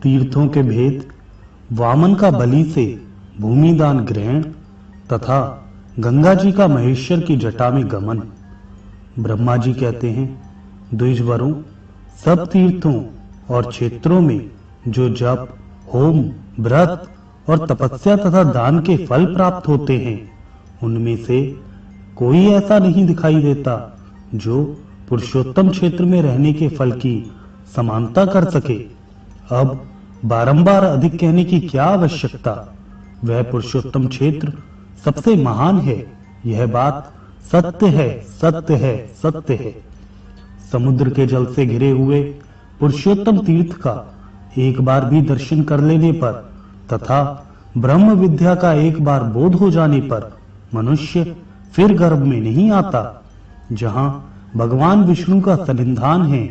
तीर्थों के भेद, वामन का बलि से भूमिदान ग्रहण तथा गंगा जी का महेश्वर की जटा में गमन। ब्रह्मा जी कहते हैं, द्विजवरों, सब तीर्थों और क्षेत्रों में जो जप, होम, व्रत और तपस्या तथा दान के फल प्राप्त होते हैं, उनमें से कोई ऐसा नहीं दिखाई देता जो पुरुषोत्तम क्षेत्र में रहने के फल की समानता कर सके। अब बारंबार अधिक कहने की क्या आवश्यकता। वह पुरुषोत्तम क्षेत्र सबसे महान है, यह बात सत्य है, सत्य है, सत्य है। समुद्र के जल से घिरे हुए पुरुषोत्तम तीर्थ का एक बार भी दर्शन कर लेने पर तथा ब्रह्म विद्या का एक बार बोध हो जाने पर मनुष्य फिर गर्भ में नहीं आता। जहां भगवान विष्णु का सन्निधान है,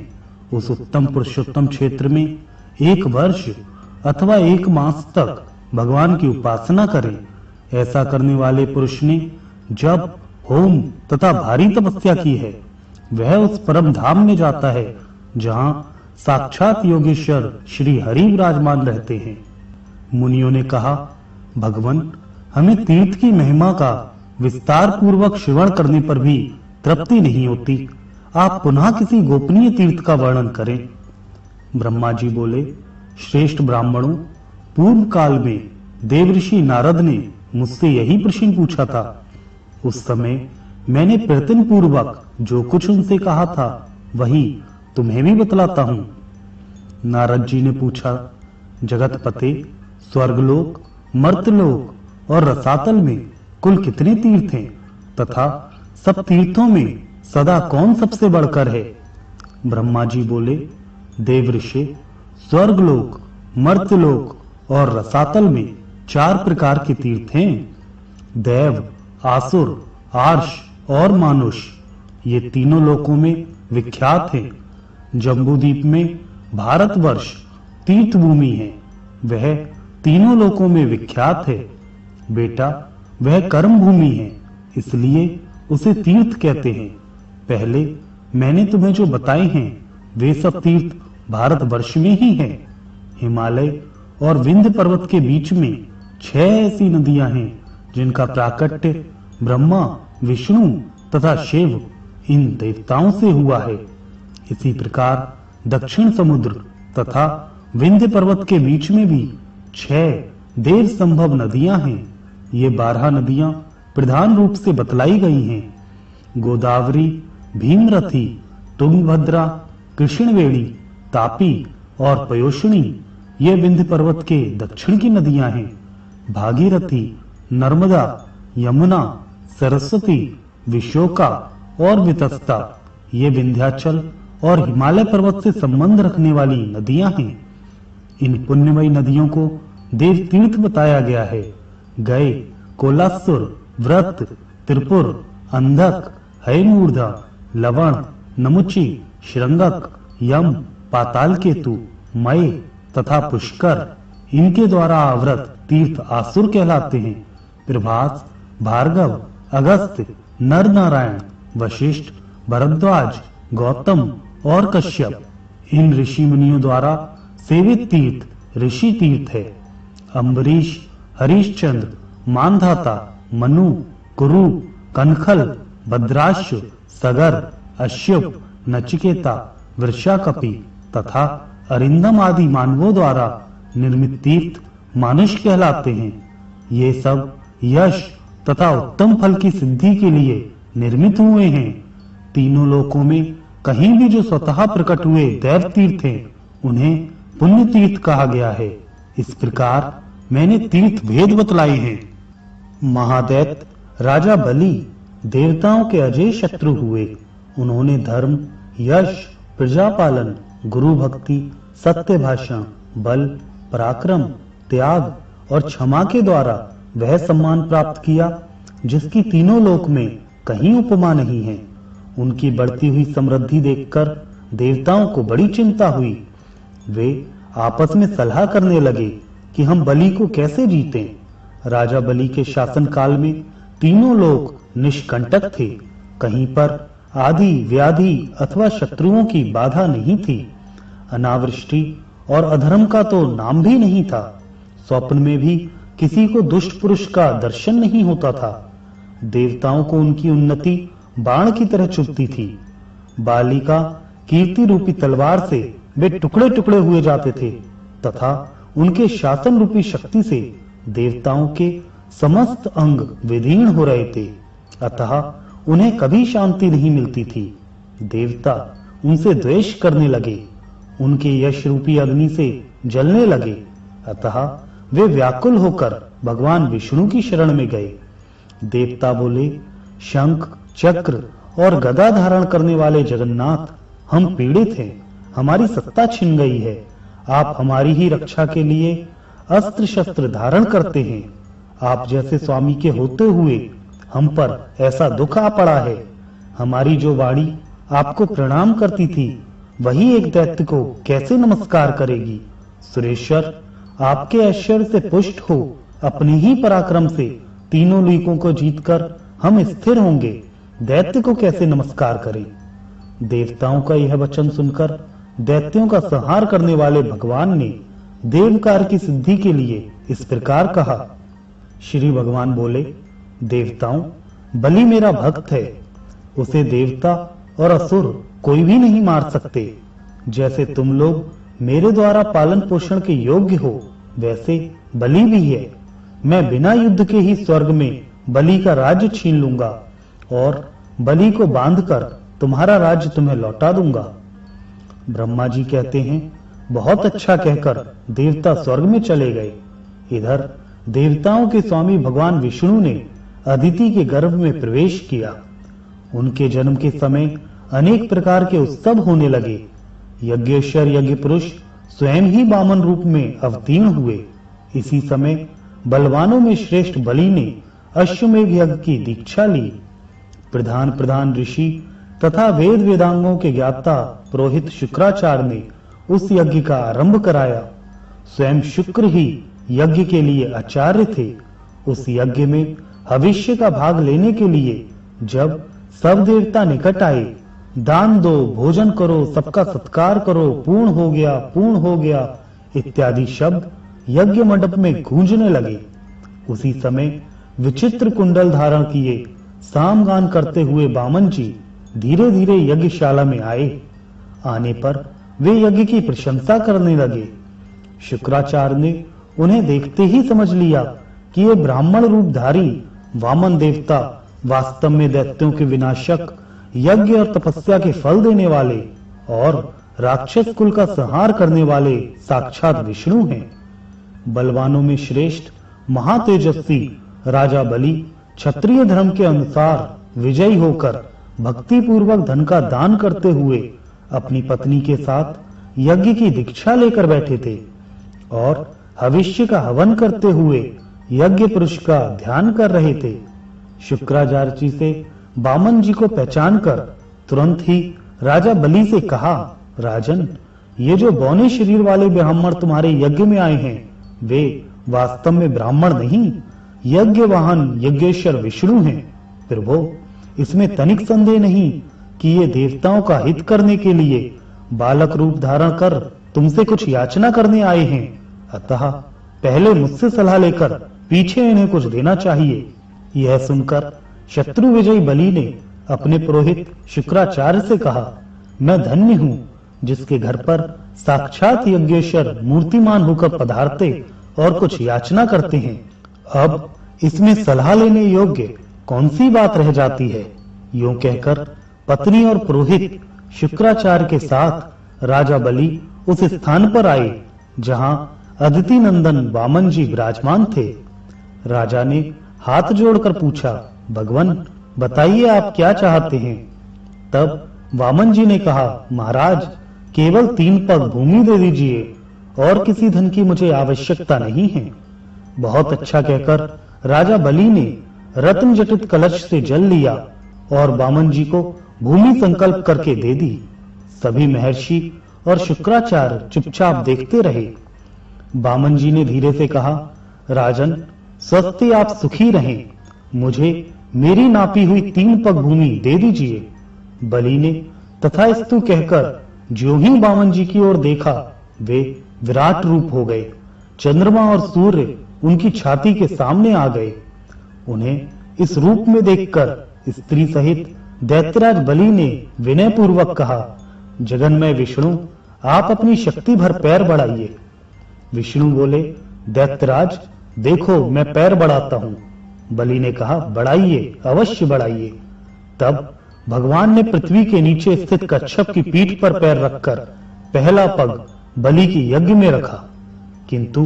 उस उत्तम पुरुषोत्तम क्षेत्र में 1 वर्ष अथवा 1 मास तक भगवान की उपासना करें। ऐसा करने वाले पुरुष ने जप, होम तथा भारी तपस्या की है, वह उस परम धाम में जाता है जहां साक्षात योगेश्वर श्री हरि विराजमान रहते हैं। मुनियों ने कहा, भगवान, हमें तीर्थ की महिमा का विस्तार पूर्वक श्रवण करने पर भी तृप्ति नहीं होती। आप पुनः किसी गोपनीय तीर्थ का वर्णन करें। ब्रह्मा जी बोले, श्रेष्ठ ब्राह्मणों, पूर्व काल में देवऋषि नारद ने मुझसे यही प्रश्न पूछा था। उस समय मैंने प्रयत्न पूर्वक जो कुछ उनसे कहा था वही तुम्हें भी बतलाता हूं। नारद जी ने पूछा, जगतपते, स्वर्गलोक, मर्त्यलोक और रसातल में कुल कितने तीर्थ हैं तथा सब तीर्थों में सदा कौन सबसे बढ़कर है। ब्रह्मा जी बोले, देवऋषि, स्वर्गलोक, मर्त्यलोक और रसातल में 4 प्रकार के तीर्थ हैं। देव, आसुर, आर्ष और मानुष, ये तीनों लोकों में विख्यात हैं। जम्बूद्वीप में भारतवर्ष तीर्थ भूमि है, वह तीनों लोकों में विख्यात है। बेटा, वह कर्म भूमि है, इसलिए उसे तीर्थ कहते हैं। पहले मैंने तुम्हें जो बताए हैं वे सब तीर्थ भारतवर्ष में ही हैं। हिमालय और विंध्य पर्वत के बीच में 6 ऐसी नदियां हैं जिनका प्राकट्य ब्रह्मा, विष्णु तथा शिव इन देवताओं से हुआ है। इसी प्रकार दक्षिण समुद्र तथा विंध्य पर्वत के बीच में भी 6 देव संभव नदियां हैं। ये 12 नदियां प्रधान रूप से बतलाई गई हैं। गोदावरी, भीमरथी, तुंगभद्रा, कृष्णवेणी, तापी और पयोष्णी ये विंध्य पर्वत के दक्षिण की नदियां हैं। भागीरथी, नर्मदा, यमुना, सरस्वती, विशोका और वितस्ता ये विंध्याचल और हिमालय पर्वत से संबंध रखने वाली नदियां हैं। इन पुण्यमयी नदियों को देव तीर्थ बताया गया है। गए, कोलासुर, व्रत, त्रिपुर, अंधक, हैमूर्धा, लवण, नमुची, श्रृंगक, यम, पाताल केतु, मय तथा पुष्कर, इनके द्वारा आवृत तीर्थ आसुर कहलाते हैं। प्रभास, भार्गव, अगस्त्य, नर नारायण, वशिष्ठ, भरद्वाज, गौतम और कश्यप, इन ऋषि मुनियों द्वारा सेवित तीर्थ ऋषि तीर्थ है। अम्बरीश, हरिश्चंद्र, मानधाता, मनु, कुरु, कनखल, भद्राश्व, सगर, अश्युप, नचिकेता, वृषाकपि तथा अरिंदम आदि मानवों द्वारा निर्मित तीर्थ मानुष कहलाते हैं। ये सब यश तथा उत्तम फल की सिद्धि के लिए निर्मित हुए हैं। तीनों लोकों में कहीं भी जो स्वतः प्रकट हुए दैव तीर्थ हैं, उन्हें पुण्य तीर्थ कहा गया है। इस प्रकार मैंने तीर्थ भेद बतलाए हैं। महादैत्य राजा बलि देवताओं के अजय शत्रु हुए। उन्होंने धर्म, यश, प्रजापालन, गुरु भक्ति, सत्य भाषण, बल, पराक्रम, त्याग और क्षमा के द्वारा वह सम्मान प्राप्त किया जिसकी तीनों लोक में कहीं उपमा नहीं है। उनकी बढ़ती हुई समृद्धि देखकर देवताओं को बड़ी चिंता हुई। वे आपस में सलाह करने लगे कि हम बलि को कैसे जीतें। राजा बलि के शासन काल में तीनों लोक निष्कंटक थे। कहीं पर आदि व्याधि अथवा शत्रुओं की बाधा नहीं थी। अनावृष्टि और अधर्म का तो नाम भी नहीं था। स्वप्न में भी किसी को दुष्ट पुरुष का दर्शन नहीं होता था। देवताओं को उनकी उन्नति बाण की तरह चुभती थी। बाली का कीर्ति रूपी तलवार से वे टुकड़े टुकड़े हुए जाते थे तथा उनके शासन रूपी शक्ति से देवताओं के समस्त अंग विदीर्ण हो रहे थे। अतः उन्हें कभी शांति नहीं मिलती थी। देवता उनसे द्वेष करने लगे, उनके यश रूपी अग्नि से जलने लगे। अतः वे व्याकुल होकर भगवान विष्णु की शरण में गए। देवता बोले, शंख चक्र और गदा धारण करने वाले जगन्नाथ, हम पीड़ित हैं, हमारी सत्ता छिन गई है। आप हमारी ही रक्षा के लिए अस्त्र शस्त्र धारण करते हैं। आप जैसे स्वामी के होते हुए हम पर ऐसा दुख आ पड़ा है। हमारी जो वाणी आपको प्रणाम करती थी, वही एक दैत्य को कैसे नमस्कार करेगी। सुरेश्वर, आपके ऐश्वर्य से पुष्ट हो अपने ही पराक्रम से तीनों लोकों को जीतकर हम स्थिर होंगे, दैत्य को कैसे नमस्कार करें। देवताओं का यह वचन सुनकर दैत्यों का संहार करने वाले भगवान ने देव कार्य की सिद्धि के लिए इस प्रकार कहा। श्री भगवान बोले, देवताओं, बलि मेरा भक्त है, उसे देवता और असुर कोई भी नहीं मार सकते। जैसे तुम लोग मेरे द्वारा पालन पोषण के योग्य हो, वैसे बलि भी है। मैं बिना युद्ध के ही स्वर्ग में बलि का राज्य छीन लूंगा और बलि को बांधकर तुम्हारा राज्य तुम्हें लौटा दूंगा। ब्रह्मा जी कहते हैं, बहुत अच्छा कहकर देवता स्वर्ग में चले गए। इधर देवताओं के स्वामी भगवान विष्णु ने अदिति के गर्भ में प्रवेश किया। उनके जन्म के समय अनेक प्रकार के उत्सव होने लगे। यज्ञेश्वर यज्ञ पुरुष स्वयं ही वामन रूप में अवतीर्ण हुए। इसी समय बलवानों में श्रेष्ठ बलि ने अश्वमेध यज्ञ की दीक्षा ली। प्रधान प्रधान ऋषि तथा वेद वेदांगों के ज्ञाता पुरोहित शुक्राचार्य ने उस यज्ञ का आरंभ कराया। स्वयं शुक्र ही यज्ञ के लिए आचार्य थे। उस यज्ञ में भविष्य का भाग लेने के लिए जब सब देवता निकट आए, दान दो, भोजन करो, सबका सत्कार करो, पूर्ण हो गया, पूर्ण हो गया इत्यादि शब्द यज्ञ मंडप में गूंजने लगे। उसी समय विचित्र कुंडल धारण किए सामगान करते हुए वामन जी धीरे धीरे यज्ञशाला में आए। आने पर वे यज्ञ की प्रशंसा करने लगे। शुक्राचार्य ने उन्हें देखते ही समझ लिया कि ये ब्राह्मण रूपधारी वामन देवता वास्तव में दैत्यों के विनाशक, यज्ञ और तपस्या के फल देने वाले और राक्षस कुल का संहार करने वाले साक्षात विष्णु हैं। बलवानों में श्रेष्ठ महातेजस्वी राजा बलि क्षत्रिय धर्म के अनुसार विजयी होकर भक्ति पूर्वक धन का दान करते हुए अपनी पत्नी के साथ यज्ञ की दीक्षा लेकर बैठे थे और भविष्य का हवन करते हुए यज्ञ पुरुष का ध्यान कर रहे थे। शुक्राचार्य जी से वामन जी को पहचान कर तुरंत ही राजा बलि से कहा, राजन, ये जो बौने शरीर वाले ब्राह्मण तुम्हारे यज्ञ में आए हैं, वे वास्तव में ब्राह्मण नहीं, यज्ञ वाहन यज्ञेश्वर विष्णु हैं। प्रभो, इसमें तनिक संदेह नहीं कि ये देवताओं का हित करने के लिए बालक रूप धारण कर तुमसे कुछ याचना करने आए हैं। अतः पहले मुझसे सलाह लेकर पीछे इन्हें कुछ देना चाहिए। यह सुनकर शत्रु विजयी बलि ने अपने पुरोहित शुक्राचार्य से कहा, मैं धन्य हूँ जिसके घर पर साक्षात यज्ञेश्वर मूर्तिमान होकर पधारते और कुछ याचना करते हैं। अब इसमें सलाह लेने योग्य कौन सी बात रह जाती है। यूं कहकर पत्नी और पुरोहित शुक्राचार्य के साथ राजा बलि उस स्थान पर आए जहां अदिति नंदन वामन जी विराजमान थे। राजा ने हाथ जोड़कर पूछा, भगवान, बताइए आप क्या चाहते हैं। तब वामन जी ने कहा, महाराज, केवल 3 पग भूमि दे दीजिए और किसी धन की मुझे आवश्यकता नहीं है। बहुत अच्छा कहकर राजा बलि ने रत्न जटित कलश से जल लिया और वामन जी को भूमि संकल्प करके दे दी। सभी महर्षि और शुक्राचार्य चुपचाप देखते रहे। वामन जी ने धीरे से कहा, राजन, स्वस्थ आप सुखी रहें, मुझे मेरी नापी हुई 3 पग भूमि दे दीजिए। बलि ने तथास्तु कहकर ज्यों ही वामन जी की ओर देखा, वे विराट रूप हो गए। चंद्रमा और सूर्य उनकी छाती के सामने आ गए। उन्हें इस रूप में देखकर स्त्री सहित दैत्यराज बलि ने विनय पूर्वक कहा, जगन्मय विष्णु, आप अपनी शक्ति भर पैर बढ़ाइए। विष्णु बोले, दैत्यराज देखो मैं पैर बढ़ाता हूं। बलि ने कहा, बढ़ाइए, अवश्य बढ़ाइए। तब भगवान ने पृथ्वी के नीचे स्थित कच्छप की पीठ पर पैर रखकर पहला पग बलि की यज्ञ में रखा, किंतु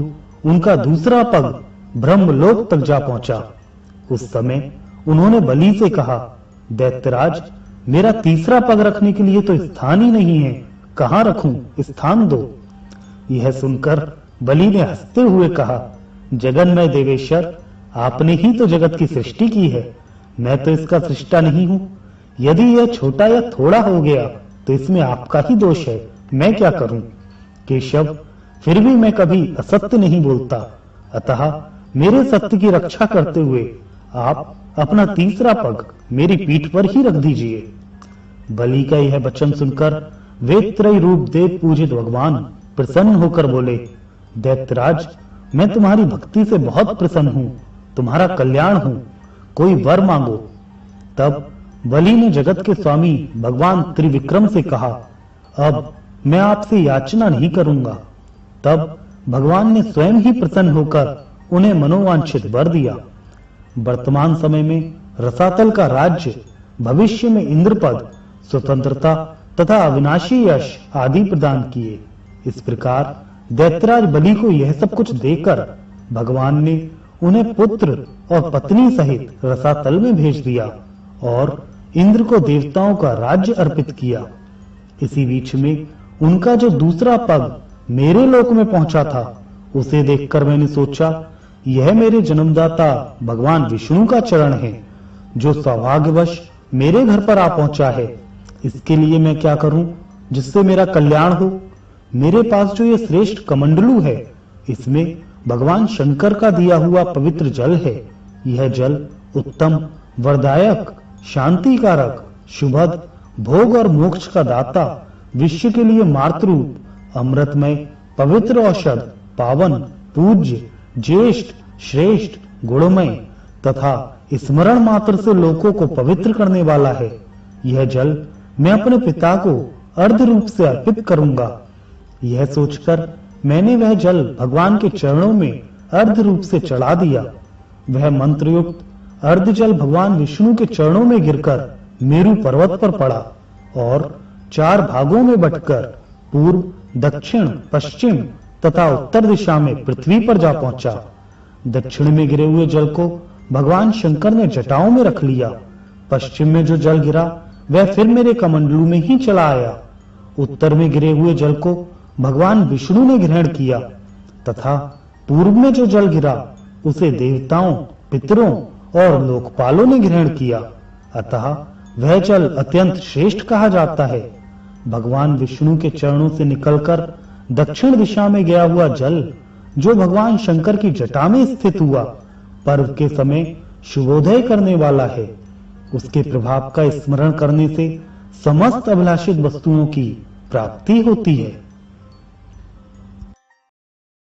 उनका दूसरा पग ब्रह्मलोक तक जा पहुंचा। उस समय उन्होंने बलि से कहा, दैत्यराज, मेरा तीसरा पग रखने के लिए तो स्थान ही नहीं है, कहां रखूं, स्थान दो। यह सुनकर बलि ने हंसते हुए कहा, जगन्मय देवेश्वर, आपने ही तो जगत की सृष्टि की है, मैं तो इसका सृष्टा नहीं हूं। यदि यह छोटा या थोड़ा हो गया तो इसमें आपका ही दोष है, मैं क्या करूं। केशव, फिर भी मैं कभी असत्य नहीं बोलता, अतः मेरे सत्य की रक्षा करते हुए आप अपना तीसरा पग मेरी पीठ पर ही रख दीजिए। बलि का यह वचन सुनकर वेत्रयी रूप देव पूजित भगवान प्रसन्न होकर बोले, दैत्यराज, मैं तुम्हारी भक्ति से बहुत प्रसन्न हूं, तुम्हारा कल्याण हूं, कोई वर मांगो। तब बलि ने जगत के स्वामी भगवान त्रिविक्रम से कहा, अब मैं आपसे याचना नहीं करूंगा। तब भगवान ने स्वयं ही प्रसन्न होकर उन्हें मनोवांछित वर दिया। वर्तमान समय में रसातल का राज्य, भविष्य में इंद्रपद, स्वतंत्रता तथा अविनाशी यश आदि प्रदान किए। इस प्रकार दैत्यराज बलि को यह सब कुछ देकर भगवान ने उन्हें पुत्र और पत्नी सहित रसातल में भेज दिया और इंद्र को देवताओं का राज्य अर्पित किया। इसी बीच में उनका जो दूसरा पग मेरे लोक में पहुंचा था, उसे देखकर मैंने सोचा, यह मेरे जन्मदाता भगवान विष्णु का चरण है, जो सौभाग्यवश मेरे घर पर आ पहुंचा है। इसके लिए मैं क्या करूं जिससे मेरा कल्याण हो। मेरे पास जो ये श्रेष्ठ कमंडलू है, इसमें भगवान शंकर का दिया हुआ पवित्र जल है। यह जल उत्तम, वरदायक, शांतिकारक, शुभद, भोग और मोक्ष का दाता, विश्व के लिए मातृरूप, अमृतमय, पवित्र औषध, पावन, पूज्य, ज्येष्ठ, श्रेष्ठ, गुणमय तथा स्मरण मात्र से लोगों को पवित्र करने वाला है। यह जल मैं अपने पिता को अर्ध रूप से अर्पित करूंगा। यह सोचकर मैंने वह जल भगवान के चरणों में अर्ध रूप से चढ़ा दिया। वह मंत्रयुक्त अर्ध जल भगवान विष्णु के चरणों में गिरकर मेरु पर्वत पर पड़ा और 4 भागों में बंटकर पूर्व, दक्षिण, पश्चिम तथा उत्तर दिशा में पृथ्वी पर जा पहुंचा। दक्षिण में गिरे हुए जल को भगवान शंकर ने जटाओं में रख लिया। पश्चिम में जो जल गिरा वह फिर मेरे कमंडलू में ही चला आया। उत्तर में गिरे हुए जल को भगवान विष्णु ने ग्रहण किया तथा पूर्व में जो जल गिरा उसे देवताओं, पितरों और लोकपालों ने ग्रहण किया। अतः वह जल अत्यंत श्रेष्ठ कहा जाता है। भगवान विष्णु के चरणों से निकलकर दक्षिण दिशा में गया हुआ जल, जो भगवान शंकर की जटा में स्थित हुआ, पर्व के समय शुभोदय करने वाला है। उसके प्रभाव का स्मरण करने से समस्त अभिलाषित वस्तुओं की प्राप्ति होती है।